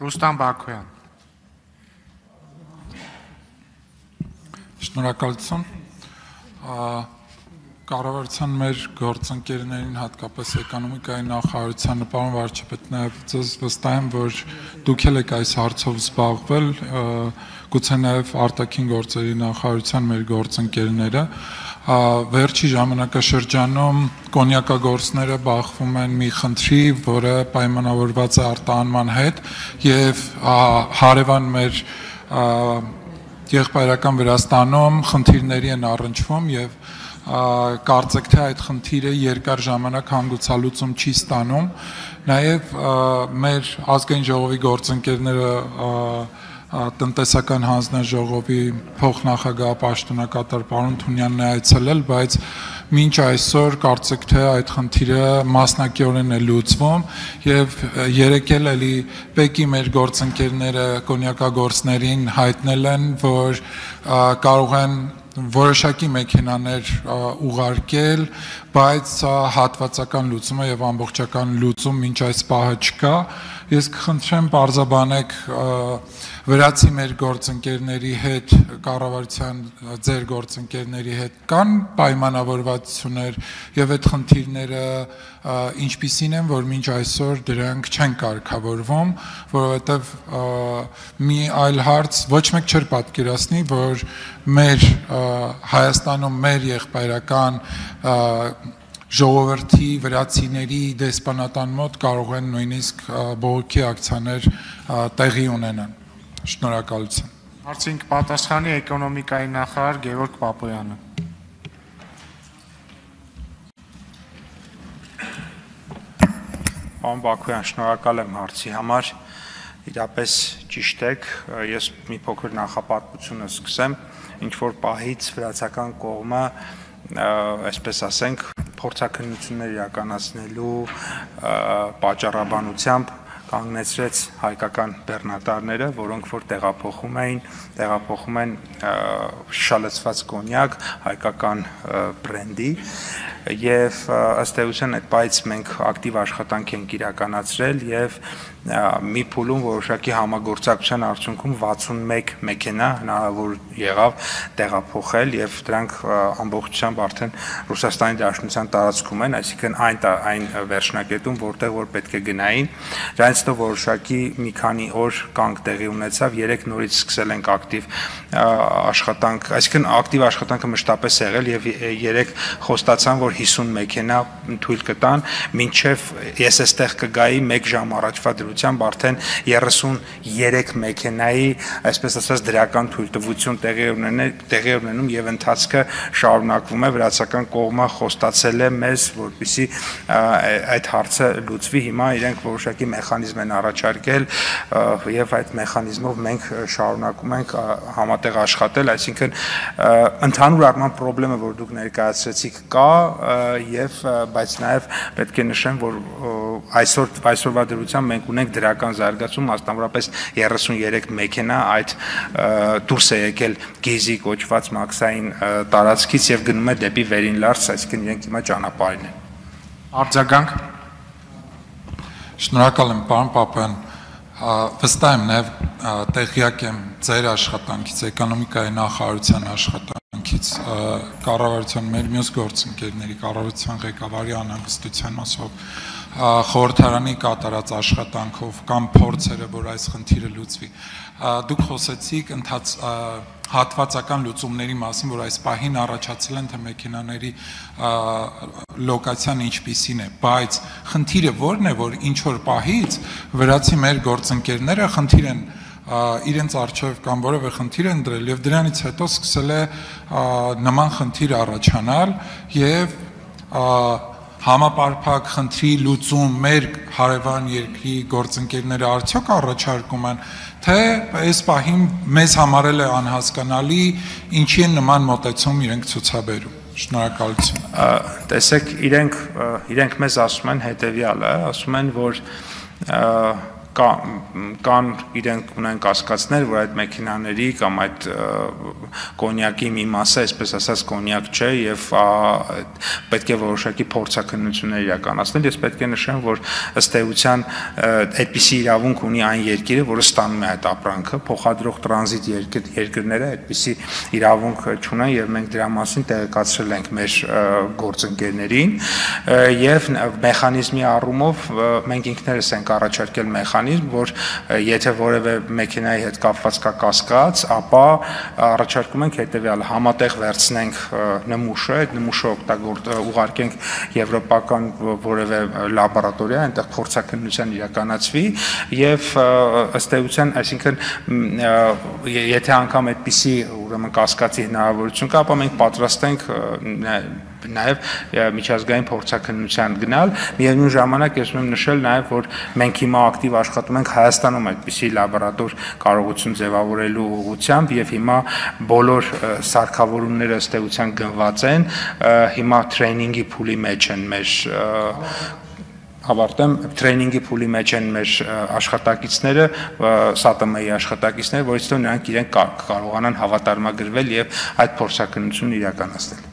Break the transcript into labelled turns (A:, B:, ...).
A: Ռուստամ Բաքոյան։
B: Շնորհակալություն։ Կառավարության մեր գործընկերներին, հատկապես էկոնոմիկայի նախարարության նպատակ վարչապետ նաև ձեզ վստահ եմ, որ դուք եք այս հարցով զբաղվել, գուցե նաև արտաքին գործերի նախարարության մեր գործընկերները, վերջի ժամանակաշրջանում կոնյակագործները բախվում են մի խնդրի, որը պայմանավորված է արտահանման հետ եւ հարևան մեր եղբայրական Վրաստանում խնդիրների են առնչվում եւ կարծեք թե այդ խնդիրը երկար ժամանակ հանգուցալուծում չի ստանում, նաև մեր ազգային ժողովի գործընկերները տնտեսական հանձնաժողովի փոխնախագահ պաշտոնակատար պարոն Թունյանն է այցելել, բայց մինչ այսօր կարծեք թե այդ խնդիրը մասնակիորեն է լուծվում եւ երեկ էլի Պեկի մեր գործընկերները կոնյակագործներին հայտնել են, որ կարող են որոշակի մեքենաներ ուղարկել, բայց հատվածական լուծումը եւ ամբողջական լուծում մինչ այս պահը չկա։ Ես կխնդրեմ բարձրաբանեք վրացի մեր գործընկերների հետ, կառավարության ձեր գործընկերների հետ կան պայմանավորվածություններ եւ այդ խնդիրները ինչպիսին են, որ մինչ այսօր դրանք չեն կարգավորվում, որովհետեւ մի այլ հարց ոչ մեկ չէր պատկերացնի, որ մեր Հայաստանում մեր եղբայրական ժողովրդի վրացիների դեսպանատան մոտ կարող են նույնիսկ բողոքի ակցիաներ տեղի ունենան։ Շնորհակալություն։
A: Հարցին կպատասխանի էկոնոմիկայի նախարար Գևորգ Պապոյանը։
C: Պարոն Բաքոյան, շնորհակալ եմ հարցի համար։ Իրապես ճիշտ եք, ես մի փոքր նախապատմությունը սկսեմ, ինչ որ պահից վրացական կողմը, այսպես ասենք, փորձաքննություններ իրականացնելու պատճառաբանությամբ կանգնեցրեց հայկական բեռնատարները, որոնք որ տեղափոխում են շալացված կոնյակ հայկական բրենդի եւ ըստ էության այդ պայից մենք ակտիվ աշխատանք ենք իրականացրել եւ մի փուլում որոշակի համագործակցության արդյունքում 61 մեքենա հնարավոր եղավ տեղափոխել եւ դրանք ամբողջությամբ արդեն Ռուսաստանի Դաշնության տարածքում են, այսինքն այն վերջնակետում, որտեղ որ պետք է գնային, դրանից հետո որոշակի մի քանի օր կանգ տեղի ունեցավ, 3 նորից սկսել ենք ակտիվ աշխատանք, այսինքն ակտիվ աշխատանքը մշտապես եղել եւ 3 խոստացան, որ 50 մեքենա թույլ կտան, մինչեւ ես այստեղ կգայի 1 ժամ առաջվա դրությամբ արդեն 33 մեքենայի, այսպես ասած, դրական թույլտվություն տեղի ունենում եւ ընթացքը շարունակվում է, վրացական կողմը խոստացել է մեզ, որպեսզի այդ հարցը լուծվի, հիմա իրենք որոշակի մեխանիզմ են առաջարկել եւ այդ մեխանիզմով մենք շարունակում ենք համատեղ աշխատել, այսինքն ընդհանուր առմամբ խնդրեմը, որ դուք ներկայացրեցիք կա եւ բայց նաեւ պետք է նշեմ, որ այսօրվա դրությամբ մենք ունենք դրական զարգացում, մասնավորապես 33 մեքենա այդ դուրս է եկել Գեզի կոչված մաքսային տարածքից եւ գնում է դեպի Վերին Լարց, այսինքն իրենք հիմա ճանապարհին են։
A: Արձագանք։
B: Շնորհակալ եմ, պարոն Պապոյան։ Վստահ եմ նաև տեղյակ եմ ձեր աշխատանքից, էկոնոմիկայի նախարարության աշխատանքից, կառավարության մեր մյուս գործընկերների, կառավարության ղեկավարի անհանգստության մասով, խորհրդարանի կատարած աշխատանքով կամ փորձերը, որ այս խնդիրը լուծվի։ Դուք խոսեցիք հատվածական լուծումների մասին, որ այս պահին առաջացել են թե մեքենաների լոկացիան ինչպիսին է, բայց խնդիրը որն է, որ ինչ որ պահից վրացի մեր գործընկերները խնդիր են իրենց արժեվ կամ որևէ խնդիր են դրել եւ դրանից հետո սկսել է նման խնդիր առաջանալ եւ համապարփակ խնդրի լուծում մեր հարևան երկրի գործընկերները արդյոք առաջարկում են, թե այս պահին մեզ համարել է անհասկանալի, ինչի են նման մոտեցում իրենք ցուցաբերում։ Շնորհակալություն։
C: Տեսեք, իրենք մեզ ասում են հետեւյալը, ասում են, որ կան իրենք ունեն կասկածներ, որ այդ մեքենաների կամ այդ կոնյակի մի մասը, այսպես ասած, կոնյակ չէ եւ պետք է որոշակի փորձաքննություններ իրականացնել։ Ես պետք է նշեմ, որ ըստ էության այդպիսի իրավունք ունի այն երկիրը, որը ստանում է այդ ապրանքը, փոխադրող տրանզիտ երկրները այդպիսի իրավունք չունեն եւ մենք դրա մասին տեղեկացրել ենք մեր գործընկերներին եւ մեխանիզմի առումով մենք ինքներս ենք առաջարկել մեխանիզմ, որ եթե որևէ մեքենայի հետ կապված կա կասկած, ապա առաջարկում ենք հետեւյալը՝ համատեղ վերցնենք նմուշը, այդ նմուշը ուղարկենք եվրոպական որևէ լաբորատորիա, այնտեղ փորձաքննության իրականացվի եւ ըստ էության, այսինքն եթե անգամ այդպիսի ուրեմն կասկածի հնարավորություն կա, ապա մենք պատրաստ ենք նաև միջազգային փորձաքննության գնալ, միևնույն ժամանակ ես ուզում նշել նաև, որ մենք հիմա ակտիվ աշխատում ենք Հայաստանում այդպիսի լաբորատոր կարողություն ձևավորելու ուղղությամբ եւ հիմա բոլոր սարքավորումները ըստ էության գնված են, հիմա տրեյնինգի փուլի մեջ են մեր ավարտեմ տրեյնինգի փուլի մեջ են մեր աշխատակիցները, ՍԱՏՄ-ի աշխատակիցները, որից հետո նրանք իրենք կարողանան հավատարմագրվել եւ այդ փորձաքննությունն իրականացնել։